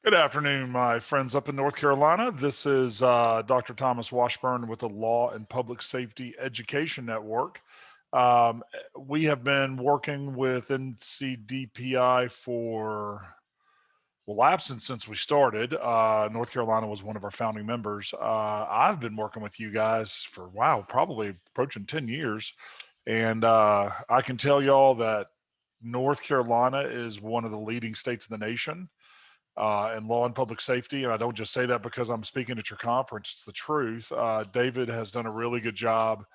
Good afternoon, my friends up in North Carolina. This is Dr. Thomas Washburn with the Law and Public Safety Education Network. Um, we have been working with Ncdpi for Lapsen since we started. North Carolina was one of our founding members. I've been working with you guys for, wow, probably approaching 10 years. And I can tell y'all that North Carolina is one of the leading states in the nation in law and public safety. And I don't just say that because I'm speaking at your conference, it's the truth. David has done a really good job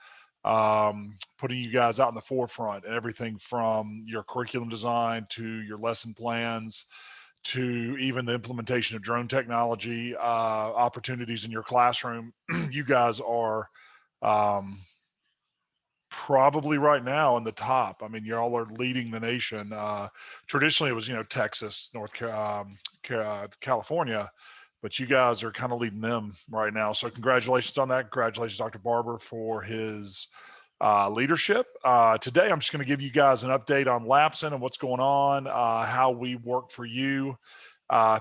putting you guys out in the forefront, everything from your curriculum design to your lesson plans to even the implementation of drone technology, opportunities in your classroom. You guys are um, probably right now in the top. I mean, y'all are leading the nation. Traditionally, it was Texas, California, but you guys are kind of leading them right now. So congratulations on that. Congratulations, Dr. Barber, for his leadership. Today, I'm just going to give you guys an update on Lapsen and what's going on, how we work for you,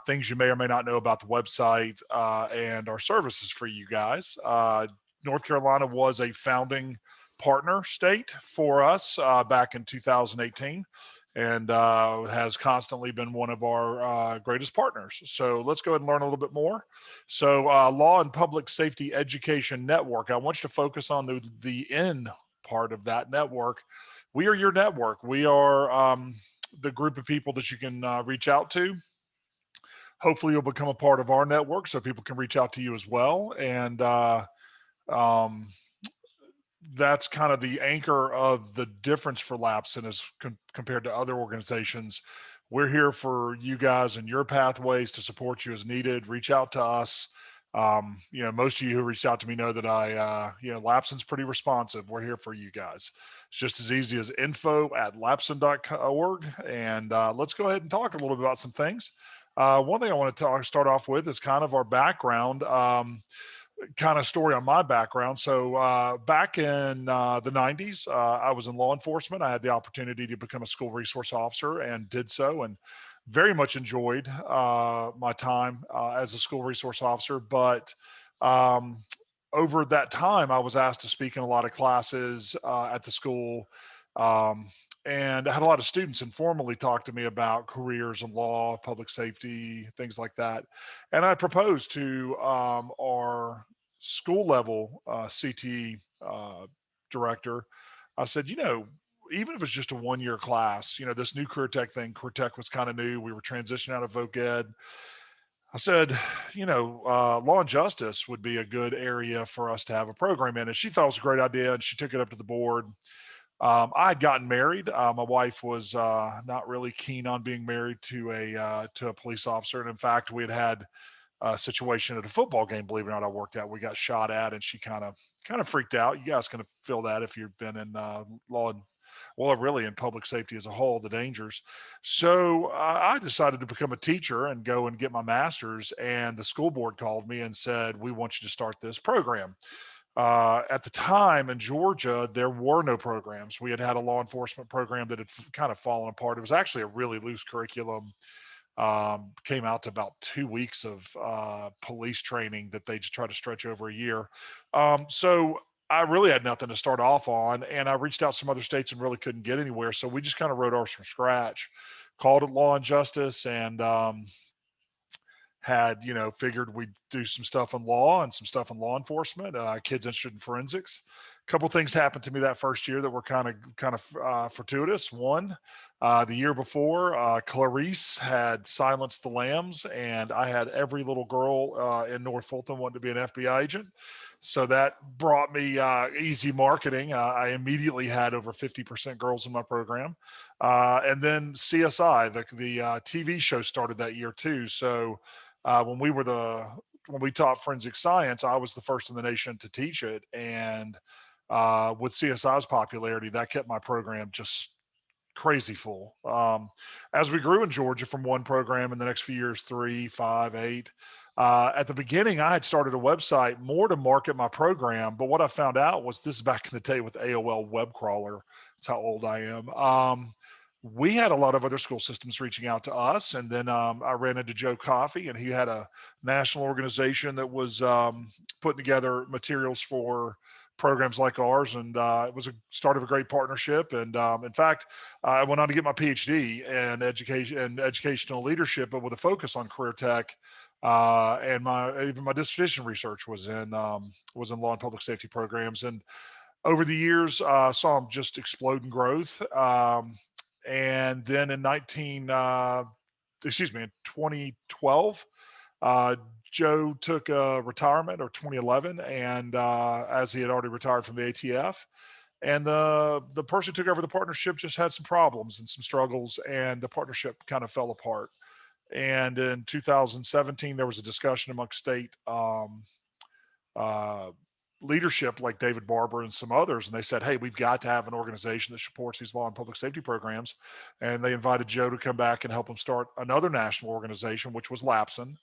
things you may or may not know about the website, and our services for you guys. North Carolina was a founding partner state for us back in 2018 and has constantly been one of our greatest partners. So let's go ahead and learn a little bit more. So Law and Public Safety Education Network, I want you to focus on the N part of that network. We are your network. We are the group of people that you can reach out to. Hopefully you'll become a part of our network so people can reach out to you as well. And um, that's kind of the anchor of the difference for Lapsen as compared to other organizations. We're here for you guys and your pathways to support you as needed. Reach out to us. Most of you who reached out to me know that Lapsen's pretty responsive. We're here for you guys. It's just as easy as info@lapsen.org. And let's go ahead and talk a little bit about some things. One thing I want to start off with is kind of our background. Kind of story on my background. So back in the 90s, I was in law enforcement. I had the opportunity to become a school resource officer and did so, and very much enjoyed my time as a school resource officer. But um, over that time, I was asked to speak in a lot of classes at the school. Um, and I had a lot of students informally talk to me about careers in law, public safety, things like that. And I proposed to our school level CTE director. I said, even if it's just a 1 year class, this new career tech thing, career tech was kind of new. We were transitioning out of voc ed. I said, law and justice would be a good area for us to have a program in. And she thought it was a great idea, and she took it up to the board. I had gotten married. My wife was not really keen on being married to a police officer, and in fact, we had a situation at a football game. Believe it or not, I worked at. We got shot at, and she kind of freaked out. You guys can feel that if you've been in law and really in public safety as a whole, the dangers. So I decided to become a teacher and go and get my master's. And the school board called me and said, "We want you to start this program." At the time in Georgia, there were no programs. We had a law enforcement program that had kind of fallen apart. It was actually a really loose curriculum. Came out to about 2 weeks of police training that they just try to stretch over a year. So I really had nothing to start off on, and I reached out some other states and really couldn't get anywhere. So we just kind of wrote ours from scratch, called it Law and Justice, and had figured we'd do some stuff in law and some stuff in law enforcement. Kids interested in forensics. A couple things happened to me that first year that were kind of fortuitous. One, the year before, Clarice had silenced the lambs, and I had every little girl in North Fulton wanting to be an FBI agent. So that brought me easy marketing. I immediately had over 50% girls in my program. And then CSI, the TV show, started that year too. So when we taught forensic science, I was the first in the nation to teach it. And with CSI's popularity, that kept my program just crazy full. As we grew in Georgia from one program in the next few years, 3, 5, 8. At the beginning, I had started a website more to market my program. But what I found out was, this is back in the day with AOL web crawler. That's how old I am. we had a lot of other school systems reaching out to us. And then I ran into Joe Coffey, and he had a national organization that was putting together materials for programs like ours. And it was a start of a great partnership. And in fact, I went on to get my PhD in education and educational leadership, but with a focus on career tech. And even my dissertation research was in law and public safety programs. And over the years, saw them just explode in growth. And then in 2012, uh, Joe took a retirement, or 2011, and as he had already retired from the ATF, and the person who took over the partnership just had some problems and some struggles, and the partnership kind of fell apart. And in 2017, there was a discussion amongst state uh, leadership like David Barber and some others, and they said, "Hey, we've got to have an organization that supports these law and public safety programs." And they invited Joe to come back and help them start another national organization, which was Lapsen.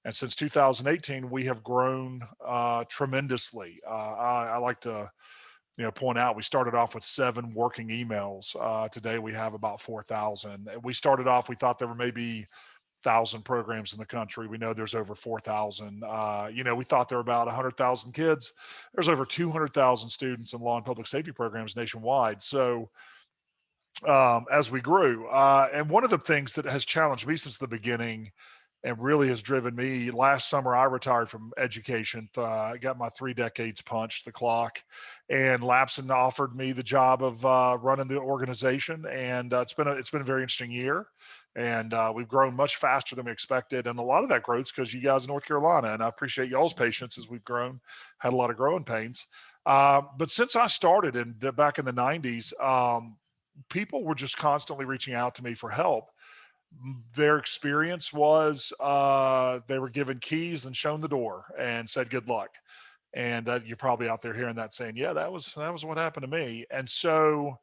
And since 2018, we have grown tremendously. I like to point out we started off with 7 working emails. Today we have about 4,000. We started off, we thought there were maybe 1,000 programs in the country. We know there's over 4,000. We thought there were about 100,000 kids. There's over 200,000 students in law and public safety programs nationwide. So as we grew, and one of the things that has challenged me since the beginning and really has driven me, last summer I retired from education. I got my 3 decades punched the clock, and Lapsen offered me the job of running the organization. And it's been a very interesting year. And we've grown much faster than we expected, and a lot of that growth is because you guys in North Carolina, and I appreciate y'all's patience as we've grown, had a lot of growing pains. But since I started back in the 90s, people were just constantly reaching out to me for help. Their experience was they were given keys and shown the door and said good luck. And you're probably out there hearing that, saying, yeah, that was what happened to me. And so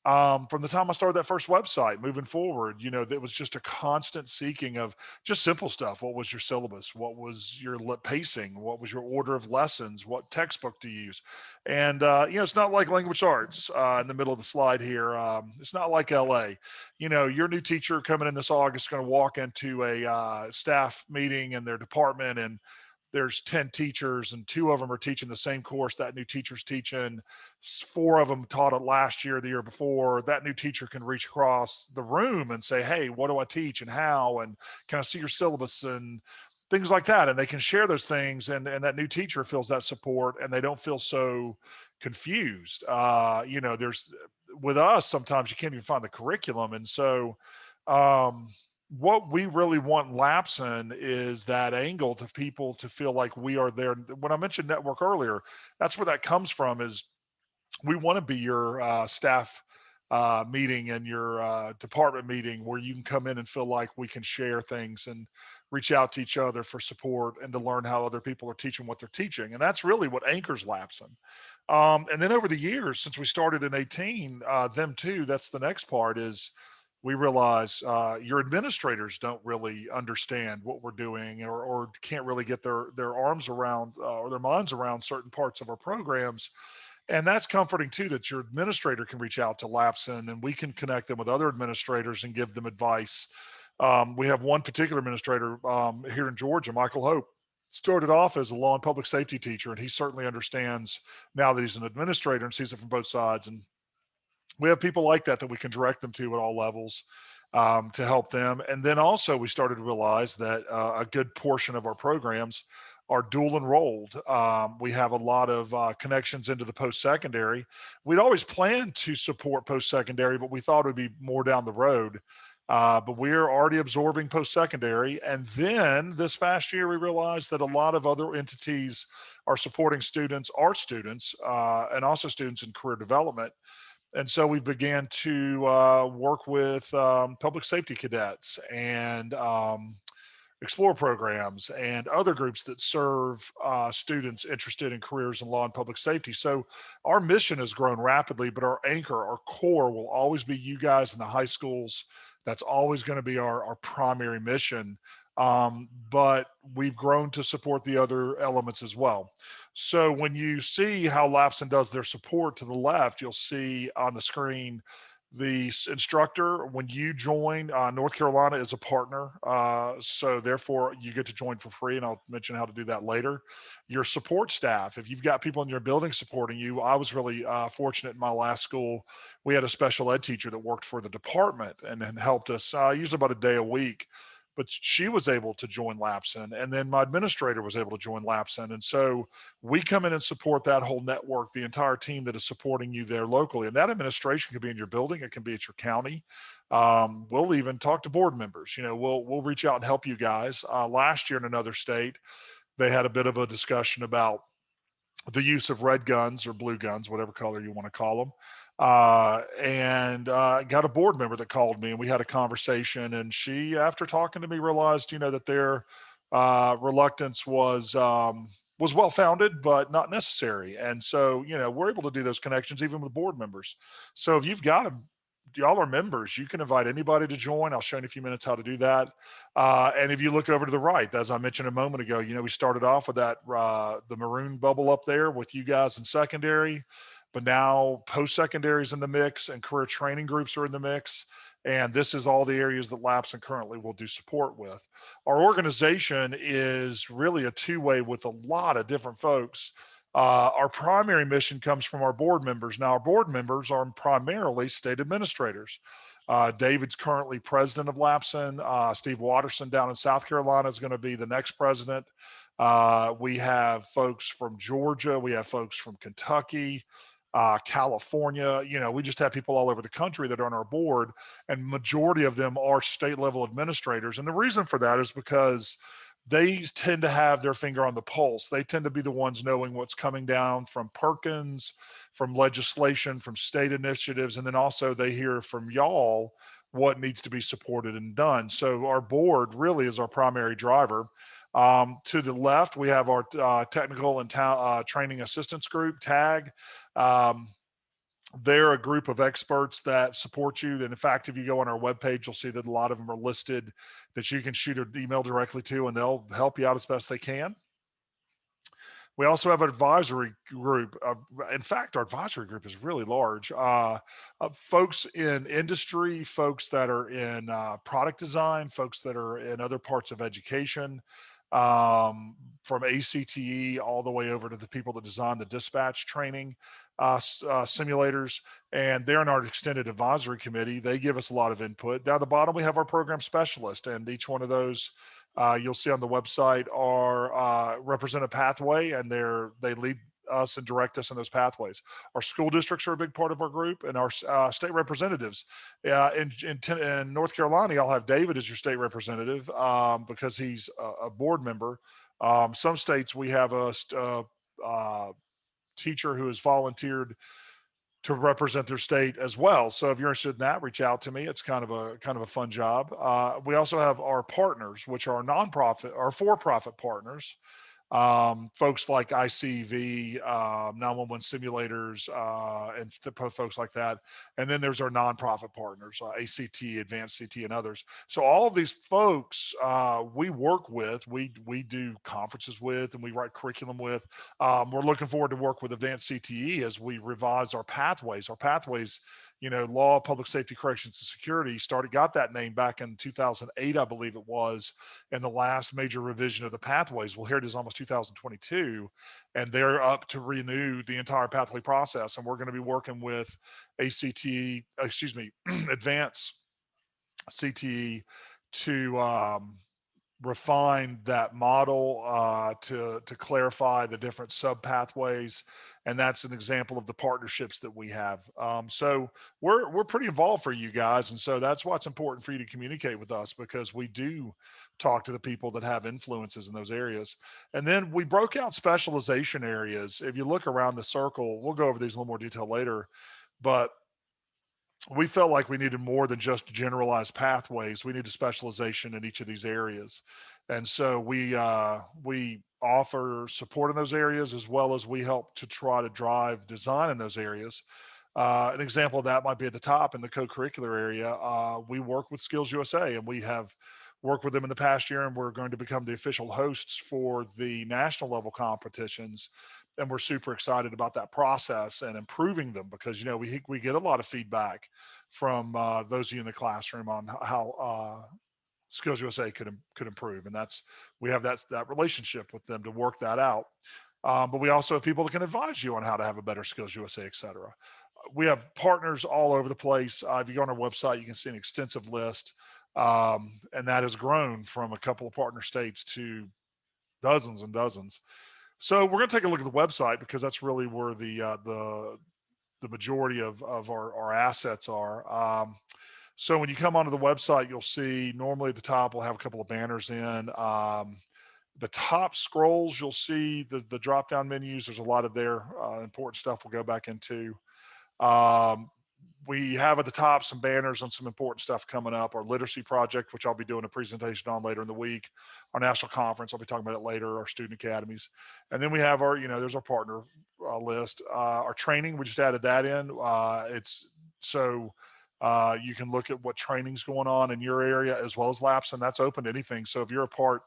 from the time I started that first website moving forward, there was just a constant seeking of just simple stuff. What was your syllabus? What was your pacing? What was your order of lessons? What textbook to use? And it's not like language arts in the middle of the slide here. It's not like LA. Your new teacher coming in this August is going to walk into a staff meeting in their department, and there's 10 teachers, and 2 of them are teaching the same course that new teacher's teaching. 4 of them taught it last year, the year before. That new teacher can reach across the room and say, hey, what do I teach and how? And can I see your syllabus and things like that? And they can share those things. And that new teacher feels that support, and they don't feel so confused. There's, with us, sometimes you can't even find the curriculum. And so, what we really want in Lapsen is that angle to people to feel like we are there. When I mentioned network earlier, that's where that comes from. Is we want to be your staff meeting and your department meeting, where you can come in and feel like we can share things and reach out to each other for support and to learn how other people are teaching what they're teaching. And that's really what anchors Lapsen. And then over the years, since we started in 18, them too, that's the next part, is we realize your administrators don't really understand what we're doing, or can't really get their arms around or their minds around certain parts of our programs. And that's comforting too, that your administrator can reach out to Lapsen, and we can connect them with other administrators and give them advice. We have one particular administrator here in Georgia, Michael Hope, started off as a law and public safety teacher, and he certainly understands now that he's an administrator and sees it from both sides. And we have people like that we can direct them to at all levels to help them. And then also we started to realize that a good portion of our programs are dual enrolled. We have a lot of connections into the post-secondary. We'd always planned to support post-secondary, but we thought it would be more down the road. But we're already absorbing post-secondary. And then this past year, we realized that a lot of other entities are supporting students, art students, and also students in career development. And so we began to work with public safety cadets and explore programs and other groups that serve students interested in careers in law and public safety. So our mission has grown rapidly, but our anchor, our core, will always be you guys in the high schools. That's always going to be our primary mission. But we've grown to support the other elements as well. So when you see how Lapsen does their support to the left, you'll see on the screen The instructor, when you join, North Carolina is a partner, so therefore you get to join for free, and I'll mention how to do that later. Your support staff, if you've got people in your building supporting you, I was really fortunate in my last school. We had a special ed teacher that worked for the department and helped us usually about a day a week. But she was able to join Lapsen, and then my administrator was able to join Lapsen, and so we come in and support that whole network, the entire team that is supporting you there locally. And that administration can be in your building, it can be at your county. We'll even talk to board members. You know, we'll reach out and help you guys. Last year in another state, they had a bit of a discussion about the use of red guns or blue guns, whatever color you want to call them. And got a board member that called me, and we had a conversation. And she, after talking to me, realized, you know, that their reluctance was well founded, but not necessary. And so, you know, we're able to do those connections even with board members. So if you've got them, y'all are members, you can invite anybody to join. I'll show you in a few minutes how to do that. And if you look over to the right, as I mentioned a moment ago, you know, we started off with that the maroon bubble up there with you guys in secondary, but now post-secondary is in the mix and career training groups are in the mix. And this is all the areas that Lapsen currently will do support with. Our organization is really a two-way with a lot of different folks. Our primary mission comes from our board members. Now, our board members are primarily state administrators. David's currently president of Lapsen. Steve Watterson down in South Carolina is going to be the next president. We have folks from Georgia. We have folks from Kentucky, California. You know, we just have people all over the country that are on our board, and majority of them are state level administrators. And the reason for that is because they tend to have their finger on the pulse. They tend to be the ones knowing what's coming down from Perkins, from legislation, from state initiatives, and then also they hear from y'all what needs to be supported and done. So our board really is our primary driver. To the left, we have our technical and training assistance group, TAG. Um, they're a group of experts that support you. And in fact, if you go on our webpage, you'll see that a lot of them are listed that you can shoot an email directly to, and they'll help you out as best they can. We also have an advisory group. In fact, our advisory group is really large. Folks in industry, folks that are in product design, folks that are in other parts of education, from ACTE all the way over to the people that design the dispatch training simulators. And they're in our extended advisory committee. They give us a lot of input. Down the bottom, we have our program specialist, and each one of those you'll see on the website are represent a pathway, and they lead us and direct us in those pathways. Our school districts are a big part of our group, and our state representatives. In North Carolina, I'll have David as your state representative because he's a board member. Some states we have a teacher who has volunteered to represent their state as well. So if you're interested in that, reach out to me. It's kind of a fun job. We also have our partners, which are nonprofit or for-profit partners. Folks like ICV, 911 simulators, and folks like that. And then there's our nonprofit partners, ACT, Advanced CT, and others. So all of these folks we work with, we do conferences with, and we write curriculum with. We're looking forward to work with Advanced CTE as we revise our pathways. Our pathways, you know, law, public safety, corrections, and security got that name back in 2008, I believe it was, in the last major revision of the pathways. Well, here it is almost 2022, and they're up to renew the entire pathway process. And we're going to be working with Advanced CTE to refine that model to clarify the different sub pathways, and that's an example of the partnerships that we have. So we're pretty involved for you guys, and so that's why it's important for you to communicate with us, because we do talk to the people that have influences in those areas. And then we broke out specialization areas. If you look around the circle, we'll go over these in a little more detail later, but we felt like we needed more than just generalized pathways. We need a specialization in each of these areas. And so we offer support in those areas, as well as we help to try to drive design in those areas. An example of that might be at the top in the co-curricular area. We work with Skills USA, and we have worked with them in the past year, and we're going to become the official hosts for the national level competitions. And we're super excited about that process and improving them because, we get a lot of feedback from those of you in the classroom on how Skills USA could improve, and we have that relationship with them to work that out. But we also have people that can advise you on how to have a better Skills USA, et cetera. We have partners all over the place. If you go on our website, you can see an extensive list, and that has grown from a couple of partner states to dozens and dozens. So we're going to take a look at the website because that's really where the majority of our assets are. So when you come onto the website, you'll see normally at the top we'll have a couple of banners in. The top scrolls, you'll see the drop down menus. There's a lot of their important stuff we'll go back into. Um, we have at the top some banners on some important stuff coming up. Our literacy project, which I'll be doing a presentation on later in the week. Our national conference, I'll be talking about it later. Our student academies, and then we have our, there's our partner list. Our training, we just added that in. It's so you can look at what training's going on in your area as well as Lapsen. That's open to anything. So if you're a part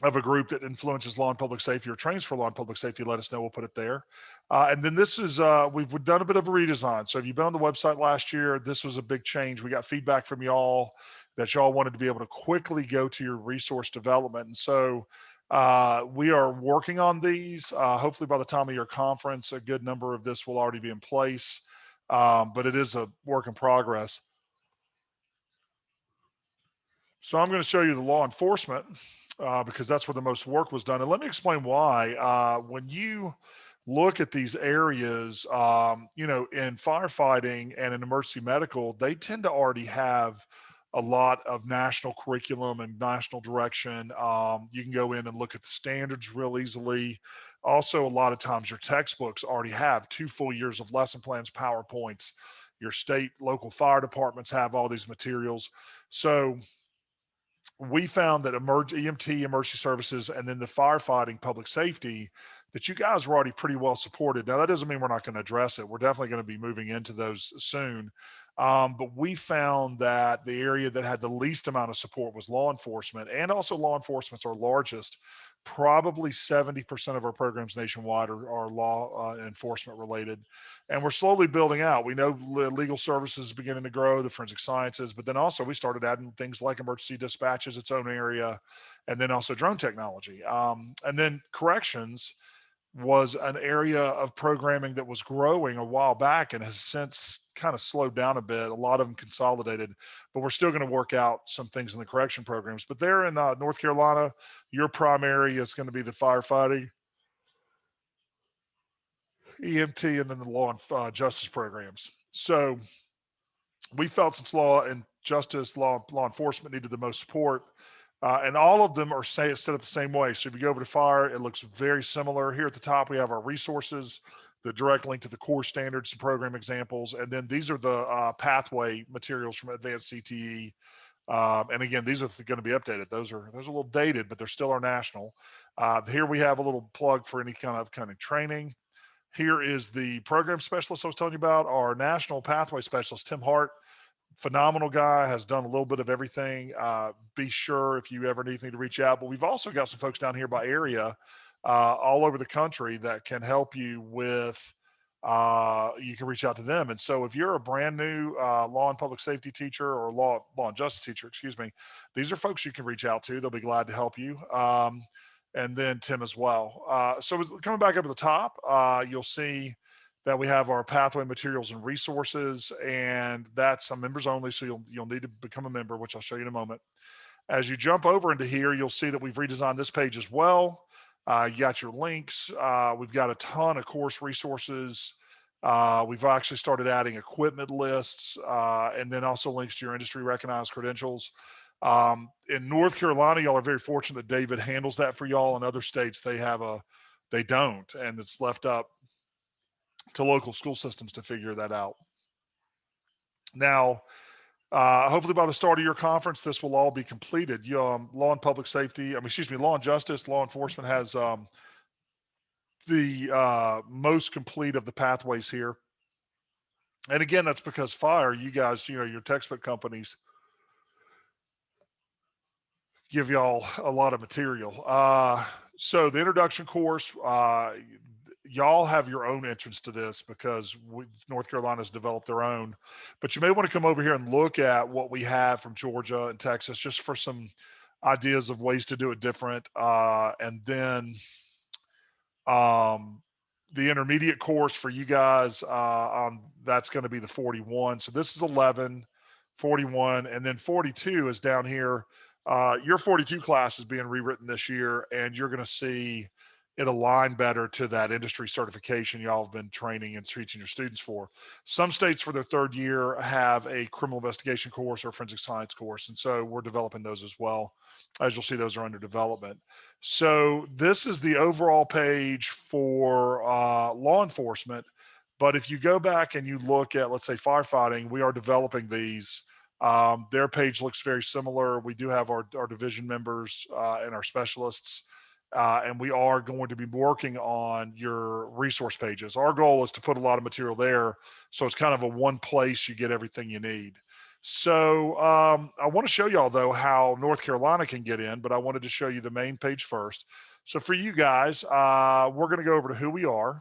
of a group that influences law and public safety or trains for law and public safety, let us know. We'll put it there. And then this is, we've done a bit of a redesign. So if you've been on the website last year, this was a big change. We got feedback from y'all that y'all wanted to be able to quickly go to your resource development. And so we are working on these. Hopefully by the time of your conference, a good number of this will already be in place. But it is a work in progress. So I'm going to show you the law enforcement because that's where the most work was done. And let me explain why. When you look at these areas, in firefighting and in emergency medical, they tend to already have a lot of national curriculum and national direction. You can go in and look at the standards real easily. Also, a lot of times your textbooks already have 2 full years of lesson plans, PowerPoints. Your state, local fire departments have all these materials. So we found that EMT, emergency services, and then the firefighting, public safety, that you guys were already pretty well supported. Now, that doesn't mean we're not going to address it. We're definitely going to be moving into those soon. But we found that the area that had the least amount of support was law enforcement, and also law enforcement's our largest. Probably 70% of our programs nationwide are law enforcement related. And we're slowly building out. We know legal services is beginning to grow, the forensic sciences, but then also we started adding things like emergency dispatch as its own area, and then also drone technology. And then corrections was an area of programming that was growing a while back and has since kind of slowed down a bit. A lot of them consolidated, but we're still going to work out some things in the correction programs. But there in North Carolina, your primary is going to be the firefighting, EMT, and then the law and justice programs. So we felt since law and justice, law enforcement needed the most support, and all of them are set up the same way. So if you go over to fire, it looks very similar. Here at the top, we have our resources, the direct link to the core standards, the program examples, and then these are the pathway materials from advanced CTE. And again, these are going to be updated. Those are a little dated, but they're still our national. Here we have a little plug for any kind of training. Here is the program specialist I was telling you about, our national pathway specialist, Tim Hart. Phenomenal guy, has done a little bit of everything. Be sure if you ever need anything to reach out. But we've also got some folks down here by area, all over the country that can help you with, you can reach out to them. And so if you're a brand new law and public safety teacher or law and justice teacher, excuse me, these are folks you can reach out to. They'll be glad to help you. And then Tim as well. So coming back up to the top, you'll see that we have our pathway materials and resources, and that's members only. So you'll need to become a member, which I'll show you in a moment. As you jump over into here, you'll see that we've redesigned this page as well. You got your links. We've got a ton of course resources. We've actually started adding equipment lists, and then also links to your industry recognized credentials. In North Carolina, y'all are very fortunate that David handles that for y'all. In other states, they don't, and it's left up to local school systems to figure that out. Now, hopefully by the start of your conference, this will all be completed. Law and public safety, law and justice, law enforcement has the most complete of the pathways here. And again, that's because fire, you guys, your textbook companies, give y'all a lot of material. So the introduction course, y'all have your own entrance to this because North Carolina's developed their own, but you may want to come over here and look at what we have from Georgia and Texas just for some ideas of ways to do it different. And then um, the intermediate course for you guys, that's going to be the 41. So this is 11, 41, and then 42 is down here. Your 42 class is being rewritten this year, and you're going to see it align better to that industry certification y'all have been training and teaching your students for. Some states for their third year have a criminal investigation course or forensic science course, and so we're developing those as well. As you'll see, those are under development. So this is the overall page for law enforcement. But if you go back and you look at, let's say, firefighting, we are developing these. Their page looks very similar. We do have our division members and our specialists, and we are going to be working on your resource pages. Our goal is to put a lot of material there, so it's kind of a one place you get everything you need. So I want to show y'all though how North Carolina can get in, but I wanted to show you the main page first. So for you guys, we're going to go over to who we are.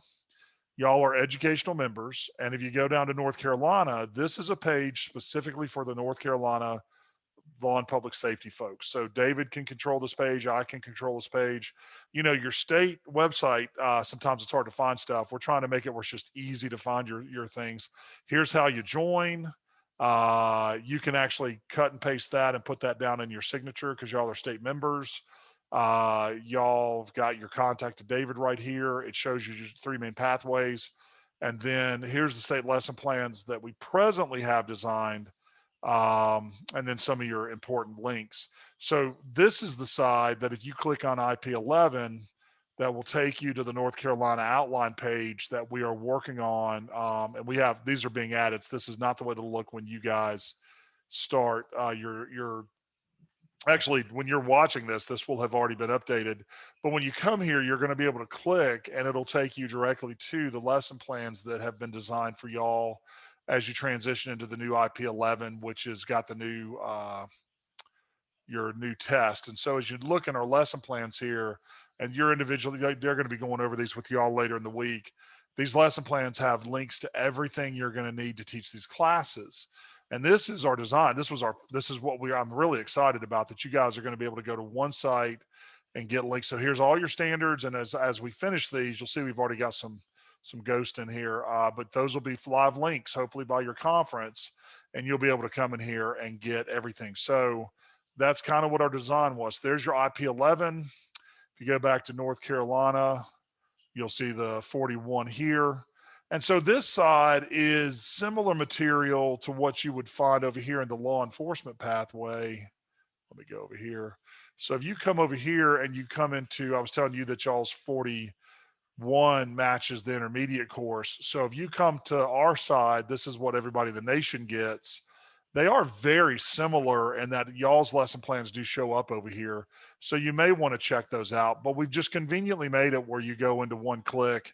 Y'all are educational members. And if you go down to North Carolina, this is a page specifically for the North Carolina law and public safety folks. So David can control this page. I can control this page. You know, your state website, sometimes it's hard to find stuff. We're trying to make it where it's just easy to find your things. Here's how you join. You can actually cut and paste that and put that down in your signature because y'all are state members. Y'all have got your contact to David right here. It shows you your three main pathways. And then here's the state lesson plans that we presently have designed. And then some of your important links. So this is the side that if you click on IP11, that will take you to the North Carolina outline page that we are working on. And we have, these are being added. So this is not the way to look when you guys start your actually, when you're watching this, this will have already been updated. But when you come here, you're going to be able to click and it'll take you directly to the lesson plans that have been designed for y'all as you transition into the new IP11, which has got the new your new test. And so as you look in our lesson plans here, and you're individually, they're going to be going over these with y'all later in the week. These lesson plans have links to everything you're going to need to teach these classes. And this is our design. This is what I'm really excited about, that you guys are going to be able to go to one site and get links. So here's all your standards. And as we finish these, you'll see we've already got some ghost in here, but those will be live links, hopefully by your conference, and you'll be able to come in here and get everything. So that's kind of what our design was. There's your IP11. If you go back to North Carolina, you'll see the 41 here. And so this side is similar material to what you would find over here in the law enforcement pathway. Let me go over here. So if you come over here and you come into, I was telling you that y'all's 41 matches the intermediate course. So if you come to our side, this is what everybody in the nation gets. They are very similar in that y'all's lesson plans do show up over here. So you may want to check those out, but we've just conveniently made it where you go into one click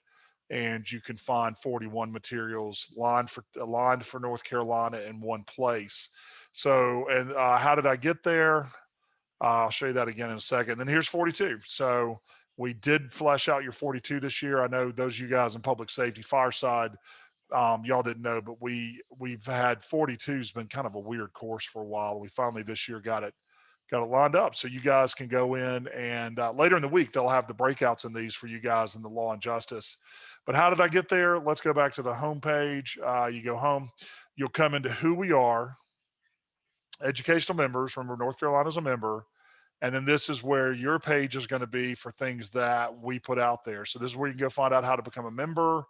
and you can find 41 materials aligned for North Carolina in one place. So, and how did I get there? I'll show you that again in a second. Then here's 42. So we did flesh out your 42 this year. I know those of you guys in public safety, fireside, y'all didn't know, but we've had 42's been kind of a weird course for a while. We finally this year got it lined up. So you guys can go in and later in the week, they'll have the breakouts in these for you guys in the law and justice. But how did I get there? Let's go back to the home page. You go home, you'll come into who we are, educational members. Remember, North Carolina's a member. And then this is where your page is going to be for things that we put out there. So this is where you can go find out how to become a member,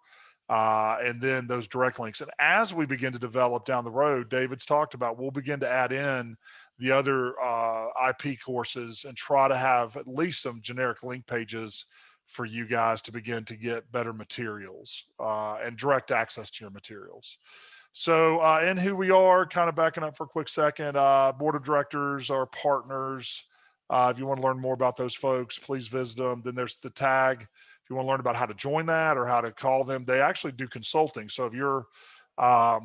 and then those direct links. And as we begin to develop down the road, David's talked about, we'll begin to add in the other IP courses and try to have at least some generic link pages for you guys to begin to get better materials and direct access to your materials. So in who we are, kind of backing up for a quick second, board of directors, our partners. If you want to learn more about those folks, please visit them. Then there's the tag. If you want to learn about how to join that or how to call them, they actually do consulting. So if you're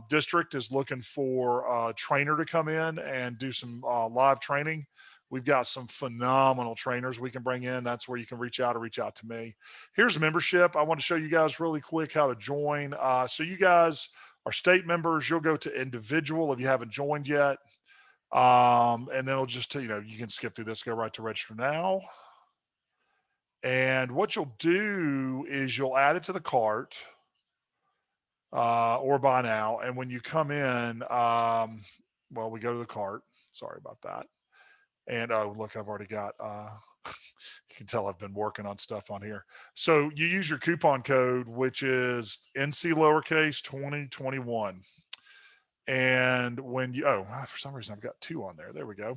district is looking for a trainer to come in and do some live training. We've got some phenomenal trainers we can bring in. That's where you can reach out or reach out to me. Here's membership. I want to show you guys really quick how to join. So you guys are state members. You'll go to individual if you haven't joined yet. And then it'll just, you can skip through this, go right to register now. And what you'll do is you'll add it to the cart or buy now. And when you come in, well, we go to the cart. Sorry about that. And oh, look, I've already got, you can tell I've been working on stuff on here. So you use your coupon code, which is NC lowercase 2021. And when you, for some reason I've got 2 on there. There we go.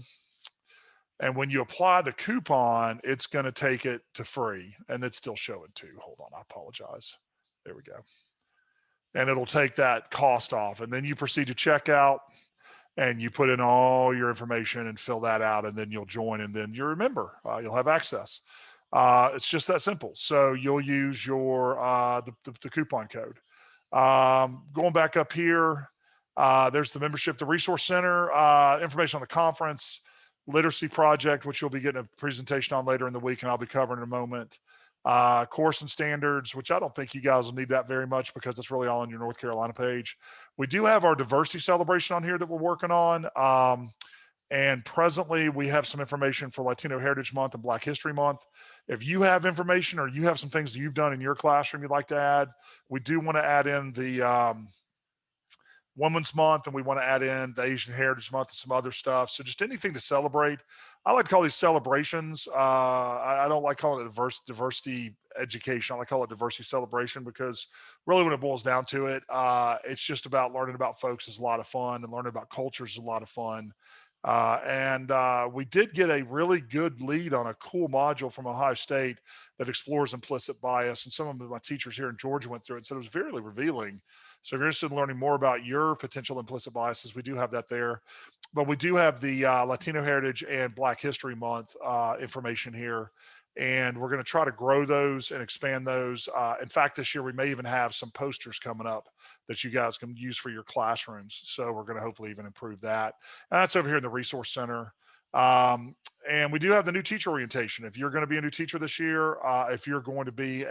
And when you apply the coupon, it's going to take it to free, and it's still showing 2. Hold on. I apologize. There we go. And it'll take that cost off. And then you proceed to checkout and you put in all your information and fill that out, and then you'll join, and then you're a member. You'll have access. It's just that simple. So you'll use your, the coupon code. Going back up here, there's the membership, the resource center, information on the conference, literacy project, which you'll be getting a presentation on later in the week, and I'll be covering in a moment. Course and standards, which I don't think you guys will need that very much because it's really all on your North Carolina page. We do have our diversity celebration on here that we're working on. And presently we have some information for Latino Heritage Month and Black History Month. If you have information or you have some things that you've done in your classroom you'd like to add, we do want to add in the Women's Month, and we want to add in the Asian Heritage Month and some other stuff. So just anything to celebrate. I like to call these celebrations. I don't like calling it diversity education. I like to call it diversity celebration, because really when it boils down to it, it's just about learning about folks is a lot of fun, and learning about cultures is a lot of fun. And we did get a really good lead on a cool module from Ohio State that explores implicit bias. And some of my teachers here in Georgia went through it and said it was very revealing. So if you're interested in learning more about your potential implicit biases, we do have that there. But we do have the Latino Heritage and Black History Month information here. And we're going to try to grow those and expand those. In fact, this year we may even have some posters coming up that you guys can use for your classrooms. So we're going to hopefully even improve that. And that's over here in the Resource Center. And we do have the new teacher orientation. If you're going to be a new teacher this year, if you're going to be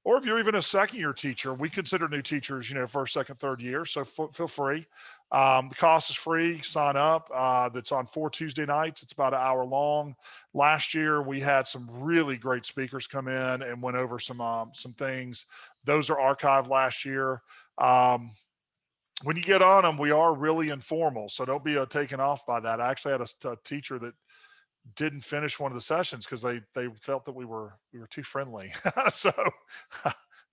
or if you're even a second-year teacher, we consider new teachers, first, second, third year. So feel free. The cost is free. Sign up. That's on 4 Tuesday nights. It's about an hour long. Last year, we had some really great speakers come in and went over some things. Those are archived last year. When you get on them, we are really informal. So don't be taken off by that. I actually had a teacher that didn't finish one of the sessions because they felt that we were too friendly. So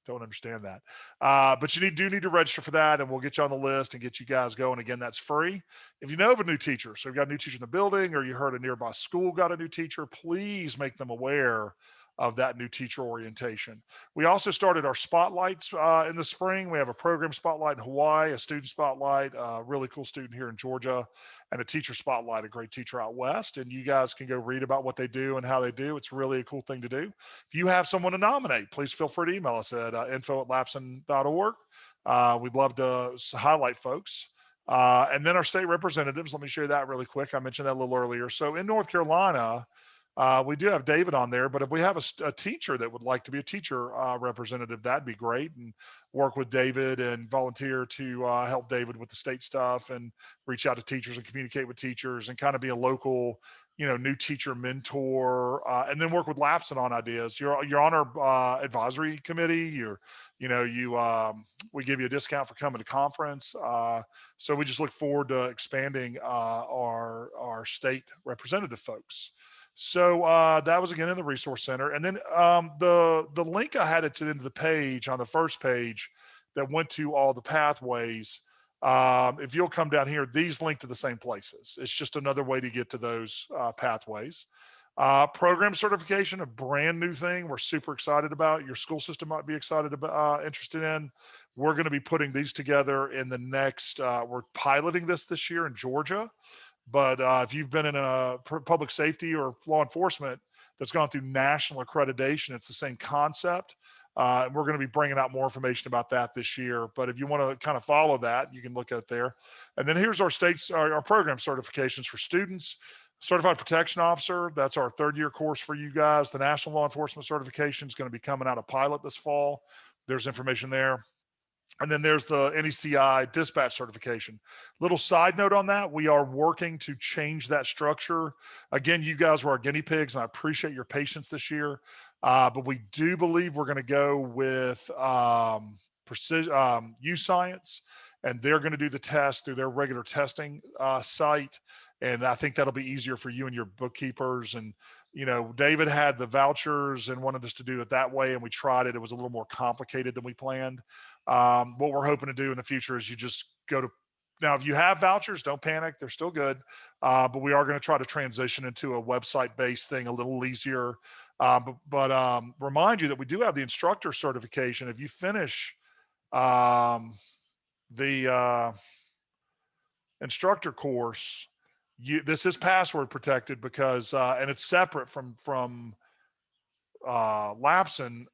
don't understand that. But you do need to register for that, and we'll get you on the list and get you guys going. Again, that's free. If you know of a new teacher, so you've got a new teacher in the building, or you heard a nearby school got a new teacher, please make them aware of that new teacher orientation. We also started our spotlights in the spring. We have a program spotlight in Hawaii, a student spotlight, a really cool student here in Georgia, and a teacher spotlight, a great teacher out west. And you guys can go read about what they do and how they do. It's really a cool thing to do. If you have someone to nominate, please feel free to email us at info@lapsen.org. We'd love to highlight folks. And then our state representatives, let me share that really quick. I mentioned that a little earlier. So in North Carolina, we do have David on there, but if we have a teacher that would like to be a teacher representative, that'd be great, and work with David and volunteer to help David with the state stuff and reach out to teachers and communicate with teachers and kind of be a local, new teacher mentor, and then work with Lapsen on ideas. You're on our advisory committee. We give you a discount for coming to conference. So we just look forward to expanding our state representative folks. So that was again in the Resource Center. And then the link I had at the end of the page, on the first page, that went to all the pathways. If you'll come down here, these link to the same places. It's just another way to get to those pathways. Program certification, a brand new thing we're super excited about. Your school system might be excited about, interested in. We're going to be putting these together in the next, we're piloting this year in Georgia. But if you've been in a public safety or law enforcement that's gone through national accreditation, it's the same concept. And we're going to be bringing out more information about that this year. But if you want to kind of follow that, you can look at it there. And then here's our program certifications for students. Certified Protection Officer, that's our 3rd-year course for you guys. The National Law Enforcement Certification is going to be coming out of pilot this fall. There's information there. And then there's the NECI dispatch certification. Little side note on that, we are working to change that structure. Again, you guys were our guinea pigs, and I appreciate your patience this year. But we do believe we're going to go with precision U-Science, and they're going to do the test through their regular testing site. And I think that'll be easier for you and your bookkeepers. And, David had the vouchers and wanted us to do it that way, and we tried it. It was a little more complicated than we planned. What we're hoping to do in the future is you just go to, now, if you have vouchers, don't panic. They're still good. But we are going to try to transition into a website-based thing a little easier. But remind you that we do have the instructor certification. If you finish the instructor course, this is password protected because, and it's separate from Lapsen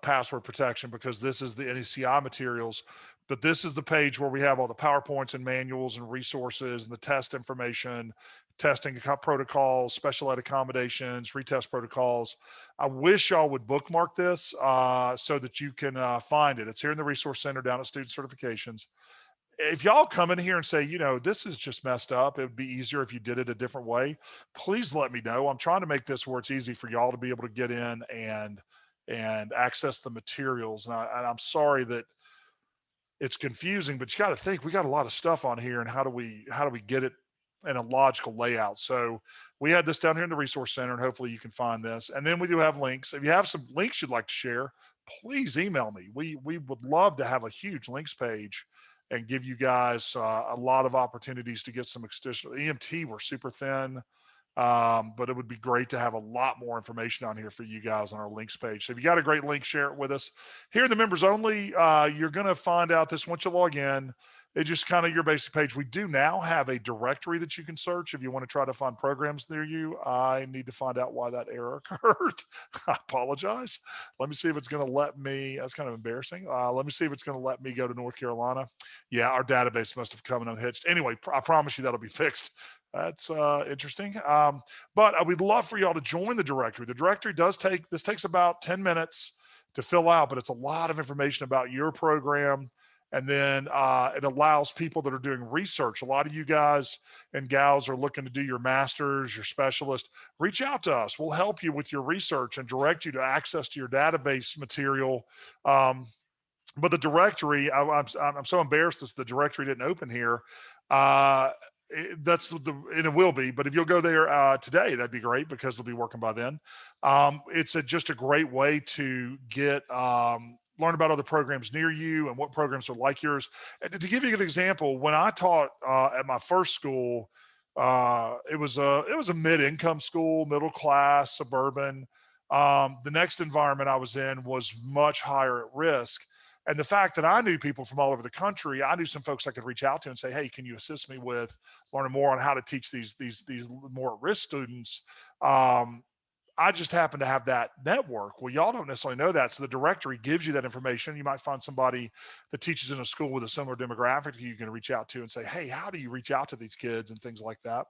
password protection because this is the NECI materials. But this is the page where we have all the PowerPoints and manuals and resources and the test information, testing protocols, special ed accommodations, retest protocols. I wish y'all would bookmark this so that you can find it. It's here in the Resource Center down at Student Certifications. If y'all come in here and say, this is just messed up, it would be easier if you did it a different way, please let me know. I'm trying to make this where it's easy for y'all to be able to get in and access the materials. And I'm sorry that it's confusing, but you got to think, we got a lot of stuff on here, and how do we get it in a logical layout? So we had this down here in the Resource Center, and hopefully you can find this. And then we do have links. If you have some links you'd like to share, please email me. We would love to have a huge links page and give you guys a lot of opportunities to get some additional. EMT, we're super thin, but it would be great to have a lot more information on here for you guys on our links page. So if you got a great link, share it with us. Here in the members only, you're going to find out this once you log in. It's just kind of your basic page. We do now have a directory that you can search if you want to try to find programs near you. I need to find out why that error occurred. I apologize. Let me see if it's going to let me. That's kind of embarrassing. Let me see if it's going to let me go to North Carolina. Yeah, our database must have come and unhitched. Anyway, I promise you that'll be fixed. That's interesting. But we'd love for y'all to join the directory. The directory takes about 10 minutes to fill out, but it's a lot of information about your program. And then it allows people that are doing research. A lot of you guys and gals are looking to do your master's, your specialist. Reach out to us. We'll help you with your research and direct you to access to your database material. But the directory, I'm so embarrassed that the directory didn't open here. And it will be, but if you'll go there today, that'd be great because they'll be working by then. It's just a great way to get learn about other programs near you and what programs are like yours. And to give you an example, when I taught at my first school, it was a mid-income school, middle class, suburban. The next environment I was in was much higher at risk. And the fact that I knew people from all over the country, I knew some folks I could reach out to and say, hey, can you assist me with learning more on how to teach these more at-risk students? I just happen to have that network. Well, y'all don't necessarily know that. So the directory gives you that information. You might find somebody that teaches in a school with a similar demographic you can reach out to and say, hey, how do you reach out to these kids and things like that?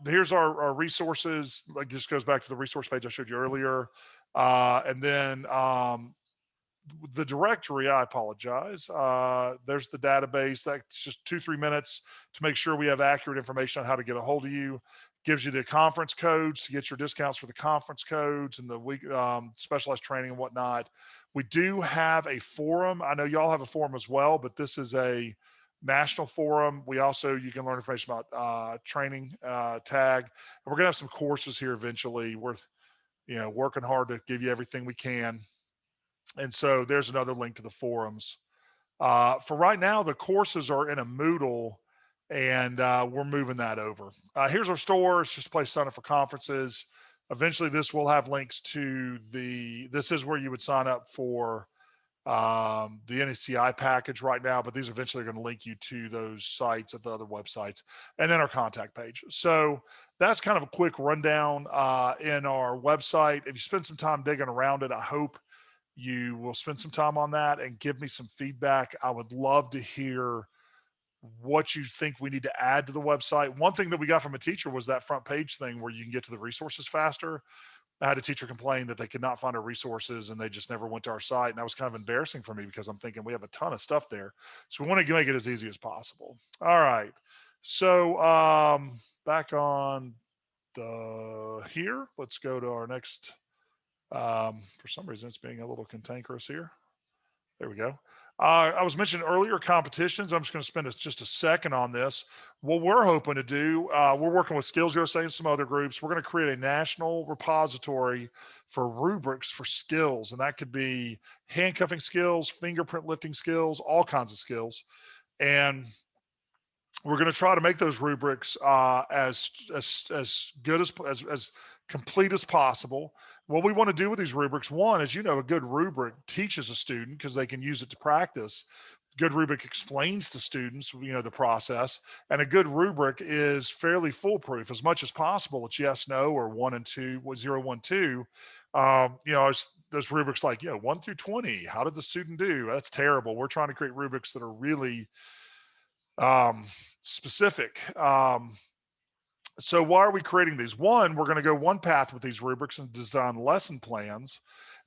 Here's our resources. Like, this goes back to the resource page I showed you earlier. And then the directory, I apologize. There's the database. That's just 2-3 minutes to make sure we have accurate information on how to get a hold of you. Gives you the conference codes to get your discounts for the conference codes and the week specialized training and whatnot. We do have a forum. I know y'all have a forum as well, but this is a national forum. You can learn information about training tag. And we're gonna have some courses here eventually. We're working hard to give you everything we can. And so there's another link to the forums. For right now, the courses are in a Moodle, and we're moving that over. Here's our store. It's just a place to sign up for conferences. Eventually, this will have links to this is where you would sign up for the NECI package right now, but these eventually are going to link you to those sites at the other websites, and then our contact page. So that's kind of a quick rundown in our website. If you spend some time digging around it, I hope you will spend some time on that and give me some feedback. I would love to hear what you think we need to add to the website. One thing that we got from a teacher was that front page thing where you can get to the resources faster. I had a teacher complain that they could not find our resources and they just never went to our site. And that was kind of embarrassing for me because I'm thinking we have a ton of stuff there. So we want to make it as easy as possible. All right. So back on the here, let's go to our next. For some reason, it's being a little cantankerous here. There we go. I was mentioning earlier competitions. I'm just going to spend just a second on this. What we're hoping to do, we're working with Skills USA and some other groups. We're going to create a national repository for rubrics for skills, and that could be handcuffing skills, fingerprint lifting skills, all kinds of skills. And we're going to try to make those rubrics as good as complete as possible. What we want to do with these rubrics, one is, a good rubric teaches a student because they can use it to practice. Good rubric explains to students, the process, and a good rubric is fairly foolproof as much as possible. It's yes, no, or 1 and 2, 0, 1, 2. Those rubrics like, 1 through 20. How did the student do? That's terrible. We're trying to create rubrics that are really specific. So why are we creating these? One, we're going to go one path with these rubrics and design lesson plans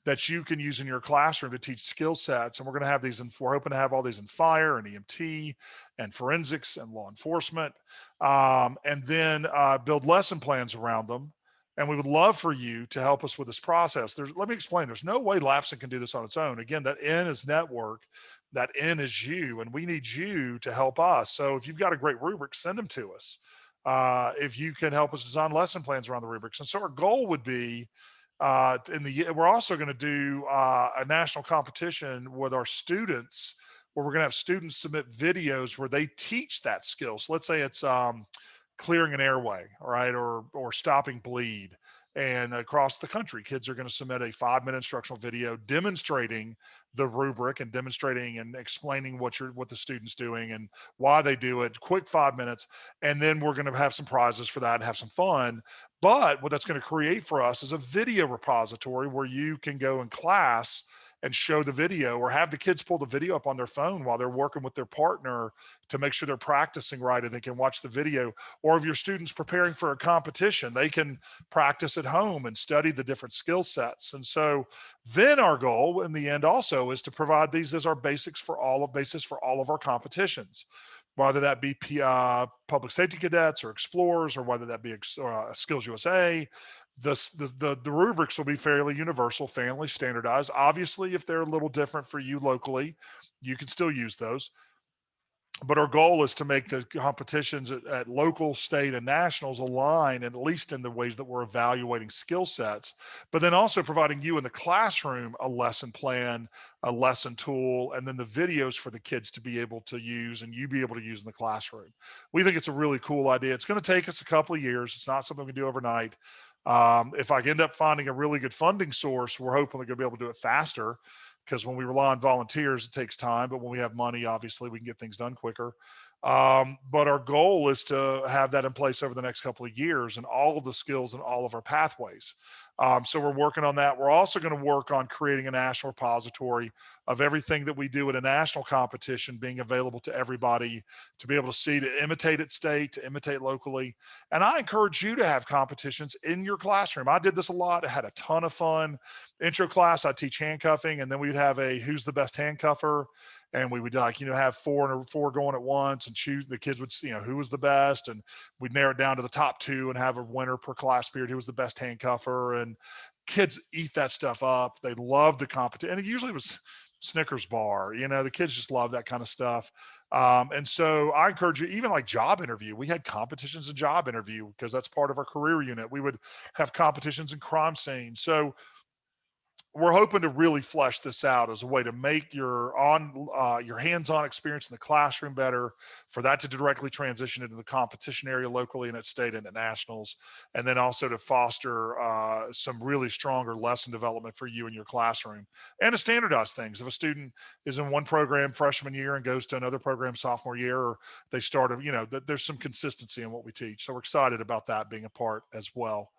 that you can use in your classroom to teach skill sets. And we're going to have these, we're hoping to have all these in fire and EMT and forensics and law enforcement, and then build lesson plans around them. And we would love for you to help us with this process. Let me explain. There's no way Lapsen can do this on its own. Again, that N is network, that N is you, and we need you to help us. So if you've got a great rubric, send them to us. If you can help us design lesson plans around the rubrics. And so our goal would be we're also going to do a national competition with our students where we're going to have students submit videos where they teach that skill. So let's say it's clearing an airway, all right, or stopping bleed. And across the country, kids are going to submit a 5-minute instructional video demonstrating the rubric and demonstrating and explaining what the student's doing and why they do it. Quick 5 minutes, and then we're going to have some prizes for that and have some fun. But what that's going to create for us is a video repository where you can go in class and show the video, or have the kids pull the video up on their phone while they're working with their partner to make sure they're practicing right and they can watch the video. Or if your students preparing for a competition, they can practice at home and study the different skill sets. And so then our goal in the end also is to provide these as our basis for all of our competitions, whether that be public safety cadets or explorers, or whether that be Skills USA. The rubrics will be fairly universal, fairly standardized. Obviously, if they're a little different for you locally, you can still use those. But our goal is to make the competitions at local, state, and nationals align, at least in the ways that we're evaluating skill sets, but then also providing you in the classroom a lesson plan, a lesson tool, and then the videos for the kids to be able to use and you be able to use in the classroom. We think it's a really cool idea. It's going to take us a couple of years. It's not something we can do overnight. If I end up finding a really good funding source, we're hoping we're going to be able to do it faster, because when we rely on volunteers, it takes time. But when we have money, obviously, we can get things done quicker. But our goal is to have that in place over the next couple of years and all of the skills and all of our pathways. So we're working on that. We're also going to work on creating a national repository of everything that we do at a national competition being available to everybody to be able to see, to imitate at state, to imitate locally. And I encourage you to have competitions in your classroom. I did this a lot. I had a ton of fun. Intro class, I teach handcuffing, and then we'd have a who's the best handcuffer. And we would have four going at once and choose. The kids would see, who was the best, and we'd narrow it down to the top 2 and have a winner per class period who was the best handcuffer. And kids eat that stuff up. They love the competition, and it usually was Snickers bar. The kids just love that kind of stuff. And so I encourage you, even like job interview. We had competitions in job interview because that's part of our career unit. We would have competitions in crime scene. So we're hoping to really flesh this out as a way to make your hands-on experience in the classroom better, for that to directly transition into the competition area locally and at state and at nationals, and then also to foster some really stronger lesson development for you in your classroom, and to standardize things. If a student is in one program freshman year and goes to another program sophomore year, or they start, there's some consistency in what we teach. So we're excited about that being a part as well.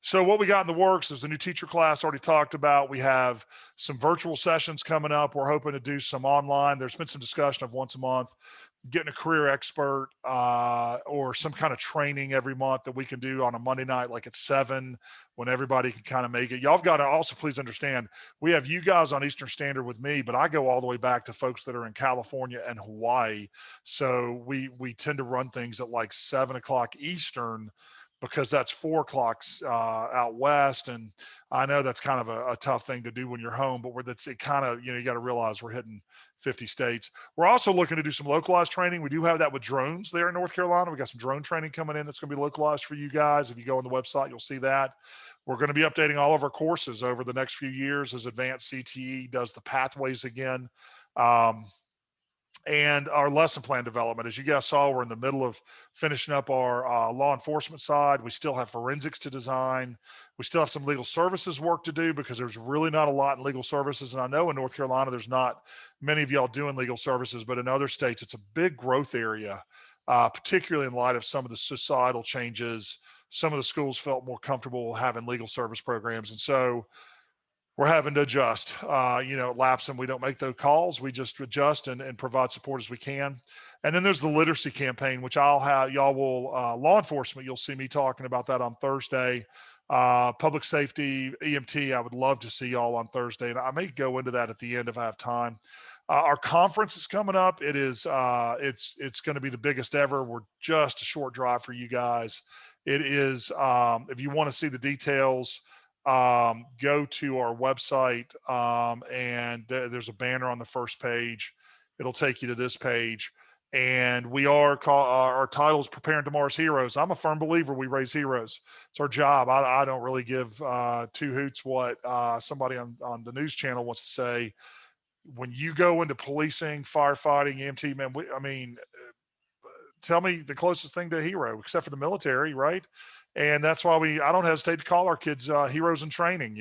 So what we got in the works is the new teacher class already talked about. We have some virtual sessions coming up. We're hoping to do some online. There's been some discussion of once a month getting a career expert or some kind of training every month that we can do on a Monday night, like at 7, when everybody can kind of make it. Y'all have got to also please understand, we have you guys on Eastern Standard with me, but I go all the way back to folks that are in California and Hawaii. So we tend to run things at like 7 o'clock Eastern, because that's 4 o'clock out west. And I know that's kind of a tough thing to do when you're home, but that's it kind of, you got to realize we're hitting 50 states. We're also looking to do some localized training. We do have that with drones there in North Carolina. We got some drone training coming in that's going to be localized for you guys. If you go on the website, you'll see that. We're going to be updating all of our courses over the next few years as Advanced CTE does the pathways again. And our lesson plan development. As you guys saw, we're in the middle of finishing up our law enforcement side. We still have forensics to design. We still have some legal services work to do, because there's really not a lot in legal services. And I know in North Carolina, there's not many of y'all doing legal services, but in other states, it's a big growth area, particularly in light of some of the societal changes. Some of the schools felt more comfortable having legal service programs. And so we're having to adjust. At Lapsen, we don't make those calls. We just adjust and provide support as we can. And then there's the literacy campaign, which y'all will, law enforcement, you'll see me talking about that on Thursday. Public safety, EMT, I would love to see y'all on Thursday. And I may go into that at the end if I have time. Our conference is coming up. It's going to be the biggest ever. We're just a short drive for you guys. It is, if you want to see the details, go to our website, and there's a banner on the first page. It'll take you to this page. And our title is Preparing Tomorrow's Heroes. I'm a firm believer we raise heroes. It's our job. I don't really give two hoots what somebody on the news channel wants to say. When you go into policing, firefighting, EMT, man, tell me the closest thing to a hero, except for the military, right? And that's why I don't hesitate to call our kids heroes in training,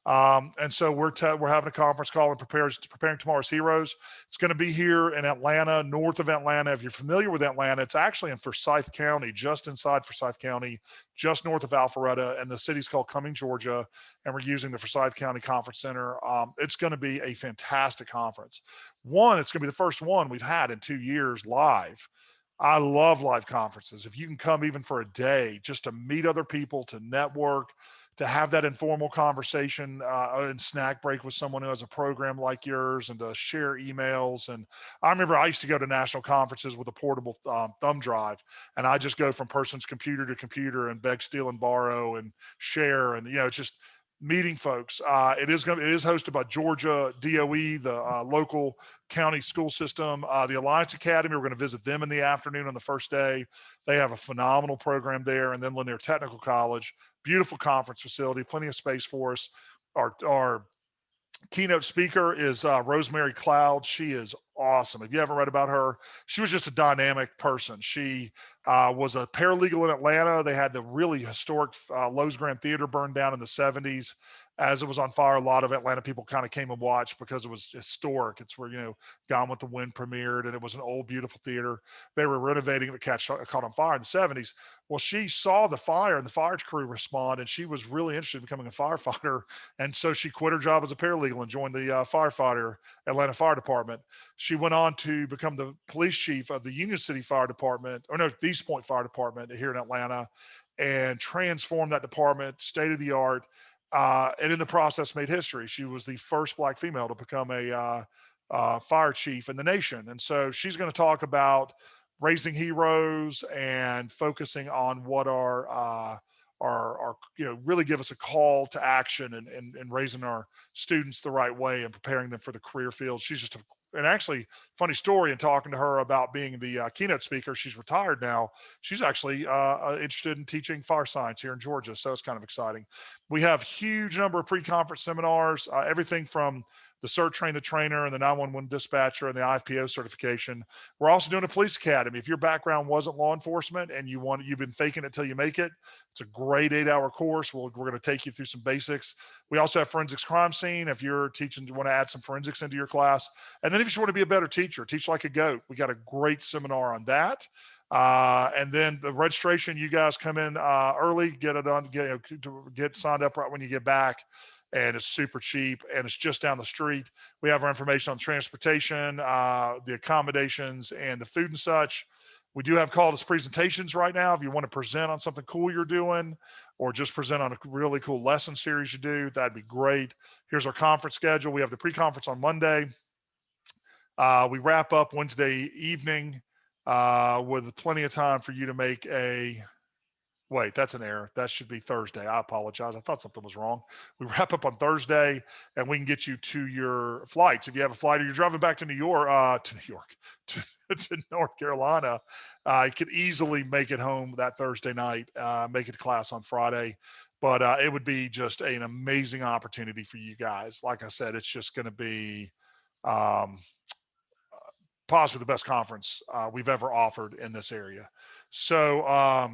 and so we're having a conference call and preparing tomorrow's heroes. It's going to be here in Atlanta, north of Atlanta. If you're familiar with Atlanta, it's actually in Forsyth County, just inside Forsyth County, just north of Alpharetta, and the city's called Cumming, Georgia, and we're using the Forsyth County Conference Center. It's going to be a fantastic conference. It's going to be the first one we've had in 2 years live. I love live conferences. If you can come even for a day, just to meet other people, to network, to have that informal conversation and snack break with someone who has a program like yours, and to share emails. And I remember I used to go to national conferences with a portable thumb drive, and I just go from person's computer to computer and beg, steal, and borrow and share. And, it's just meeting folks. It is hosted by Georgia DOE, the local county school system. The Alliance Academy, we're going to visit them in the afternoon on the first day. They have a phenomenal program there. And then Lanier Technical College, beautiful conference facility, plenty of space for us. Our keynote speaker is Rosemary Cloud. She is awesome. If you haven't read about her, she was just a dynamic person. She was a paralegal in Atlanta. They had the really historic Lowe's Grand Theater burned down in the 70s. As it was on fire, a lot of Atlanta people kind of came and watched because it was historic. It's where, Gone with the Wind premiered, and it was an old, beautiful theater. They were renovating it, caught on fire in the 70s. Well, she saw the fire and the fire crew respond, and she was really interested in becoming a firefighter. And so she quit her job as a paralegal and joined the Atlanta Fire Department. She went on to become the police chief of the Union City Fire Department, the East Point Fire Department here in Atlanta, and transformed that department, state of the art. And in the process made history. She was the first Black female to become a fire chief in the nation. And so she's going to talk about raising heroes and focusing on what are really give us a call to action and raising our students the right way and preparing them for the career field. She's just and actually, funny story in talking to her about being the keynote speaker. She's retired now. She's actually interested in teaching fire science here in Georgia. So it's kind of exciting. We have huge number of pre-conference seminars, everything from the CERT Train the Trainer and the 911 Dispatcher and the IFPO certification. We're also doing a police academy. If your background wasn't law enforcement and you've been faking it till you make it, it's a great 8-hour course. We're going to take you through some basics. We also have forensics crime scene. If you're teaching, you want to add some forensics into your class. And then if you just want to be a better teacher, teach like a goat, we got a great seminar on that. And then the registration, you guys come in early, get it on, get signed up right when you get back. And it's super cheap and it's just down the street. We have our information on transportation, the accommodations, and the food and such. We do have call to presentations right now. If you want to present on something cool you're doing or just present on a really cool lesson series you do, that'd be great. Here's our conference schedule. We have the pre-conference on Monday. We wrap up Wednesday evening with plenty of time for you to make a wait, that's an error. That should be Thursday. I apologize. I thought something was wrong. We wrap up on Thursday and we can get you to your flights. If you have a flight or you're driving back to New York, to North Carolina, you could easily make it home that Thursday night, make it to class on Friday. But it would be just an amazing opportunity for you guys. Like I said, it's just going to be um, possibly the best conference we've ever offered in this area. So,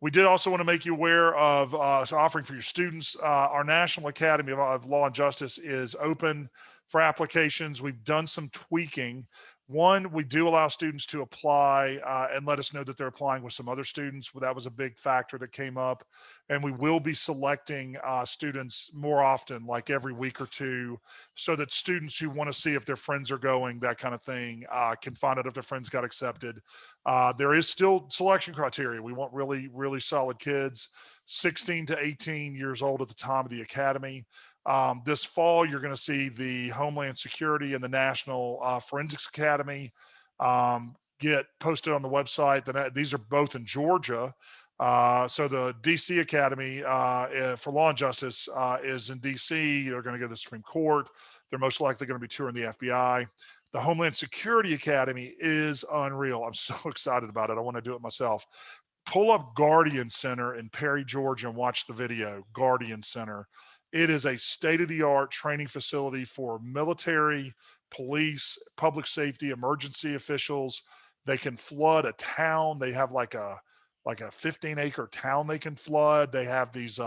we did also want to make you aware of offering for your students. Our National Academy of Law and Justice is open for applications. We've done some tweaking. One, we do allow students to apply and let us know that they're applying with some other students. Well, that was a big factor that came up. And we will be selecting students more often, like every week or two, so that students who want to see if their friends are going, that kind of thing, can find out if their friends got accepted. There is still selection criteria. We want really, really solid kids, 16 to 18 years old at the time of the academy. This fall, you're going to see the Homeland Security and the National Forensics Academy get posted on the website. These are both in Georgia. So the DC Academy for Law and Justice is in DC. They're going to go to the Supreme Court. They're most likely going to be touring the FBI. The Homeland Security Academy is unreal. I'm so excited about it. I want to do it myself. Pull up Guardian Center in Perry, Georgia, and watch the video. Guardian Center. It is a state-of-the-art training facility for military, police, public safety, emergency officials. They can flood a town. They have like a 15-acre town they can flood. They have these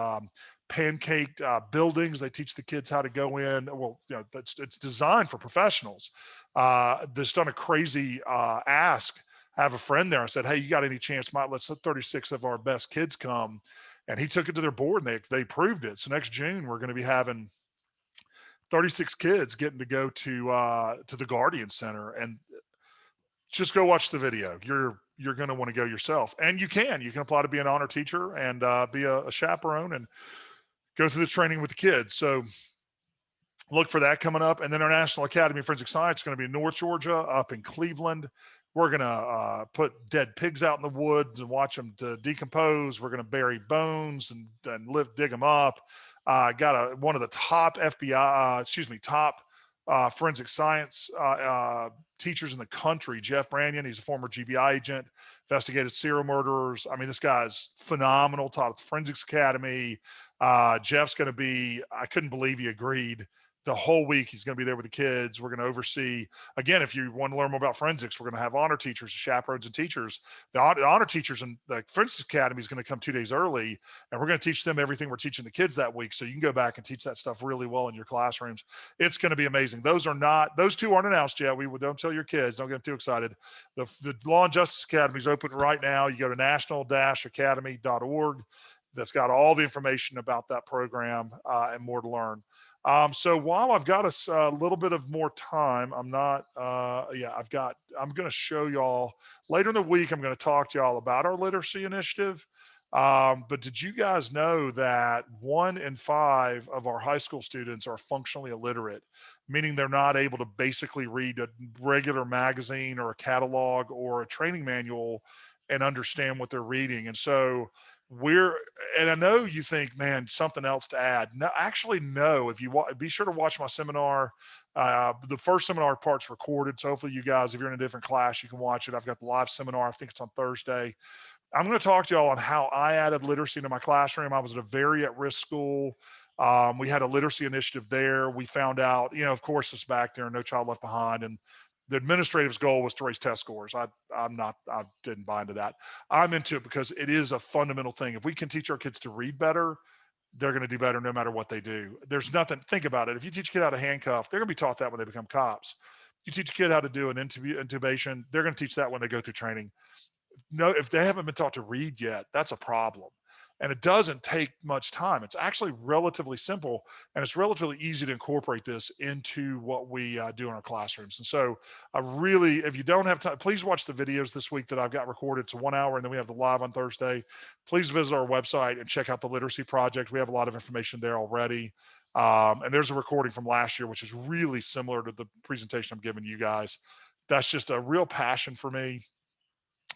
pancaked buildings. They teach the kids how to go in. Well, it's designed for professionals. This done a crazy ask. I have a friend there. I said, hey, you got any chance? Let's let 36 of our best kids come. And he took it to their board and they approved it. So next June, we're going to be having 36 kids getting to go to the Guardian Center, and just go watch the video. You're going to want to go yourself, and you can apply to be an honor teacher and be a chaperone and go through the training with the kids. So look for that coming up. And then our National Academy of Forensic Science is going to be in North Georgia, up in Cleveland. We're going to put dead pigs out in the woods and watch them decompose. We're going to bury bones and dig them up. Got one of the top top forensic science teachers in the country, Jeff Brannion. He's a former GBI agent, investigated serial murderers. I mean, this guy's phenomenal, taught at the Forensics Academy. Jeff's going to be, I couldn't believe he agreed. The whole week he's going to be there with the kids. We're going to oversee, again, if you want to learn more about forensics, we're going to have honor teachers, chaperones, and teachers. The honor teachers in the Forensics Academy is going to come 2 days early, and we're going to teach them everything we're teaching the kids that week. So you can go back and teach that stuff really well in your classrooms. It's going to be amazing. Those two aren't announced yet. Don't tell your kids. Don't get them too excited. The Law and Justice Academy is open right now. You go to national-academy.org. That's got all the information about that program and more to learn. So while I've got a little bit of more time, I'm going to show y'all later in the week. I'm going to talk to y'all about our literacy initiative. But did you guys know that 1 in 5 of our high school students are functionally illiterate, meaning they're not able to basically read a regular magazine or a catalog or a training manual and understand what they're reading? And so and I know you think, man, something else to add. No, actually, no. If you be sure to watch my seminar. The first seminar part's recorded, so hopefully you guys, if you're in a different class, you can watch it. I've got the live seminar. I think it's on Thursday. I'm going to talk to y'all on how I added literacy to my classroom. I was at a very at-risk school. We had a literacy initiative there. We found out, of course, it's back there, No Child Left Behind, and the administrative's goal was to raise test scores. I didn't buy into that. I'm into it because it is a fundamental thing. If we can teach our kids to read better, they're going to do better no matter what they do. There's nothing, think about it. If you teach a kid how to handcuff, they're going to be taught that when they become cops. You teach a kid how to do an intubation, they're going to teach that when they go through training. no, if they haven't been taught to read yet, that's a problem. And it doesn't take much time. It's actually relatively simple, and it's relatively easy to incorporate this into what we do in our classrooms. And so, I really, if you don't have time, please watch the videos this week that I've got recorded. It's 1 hour, and then we have the live on Thursday. Please visit our website and check out the Literacy Project. We have a lot of information there already. And there's a recording from last year, which is really similar to the presentation I'm giving you guys. That's just a real passion for me.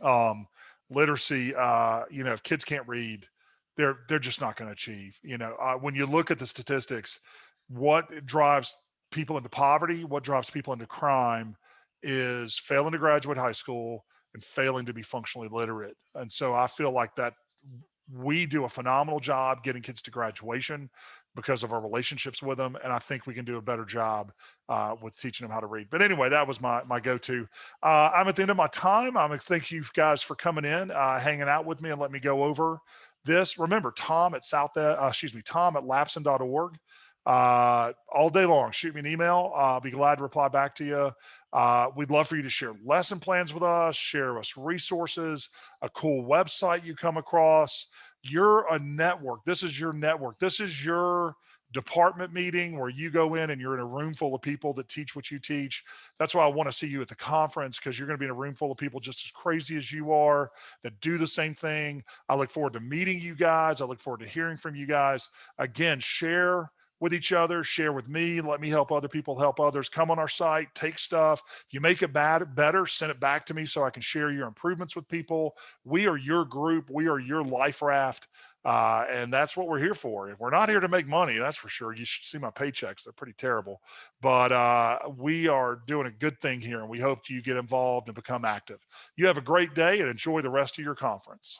um, Literacy, if kids can't read, they're just not going to achieve. When you look at the statistics, what drives people into poverty, what drives people into crime, is failing to graduate high school and failing to be functionally literate. And so I feel like that we do a phenomenal job getting kids to graduation because of our relationships with them, and I think we can do a better job with teaching them how to read. But anyway, that was my go-to. I'm at the end of my time. I'm gonna thank you guys for coming in, hanging out with me, and let me go over this. Remember, Tom at lapsen.org. All day long, shoot me an email. I'll be glad to reply back to you. We'd love for you to share lesson plans with us, share us resources, a cool website you come across. You're a network. This is your network. This is your department meeting where you go in and you're in a room full of people that teach what you teach. That's why I want to see you at the conference, because you're going to be in a room full of people just as crazy as you are that do the same thing. I look forward to meeting you guys. I look forward to hearing from you guys. Again, share with each other, share with me, let me help other people help others. Come on our site, take stuff. If you make it better, send it back to me so I can share your improvements with people. We are your group. We are your life raft. And that's what we're here for. We're not here to make money, that's for sure. You should see my paychecks. They're pretty terrible. But we are doing a good thing here, and we hope you get involved and become active. You have a great day and enjoy the rest of your conference.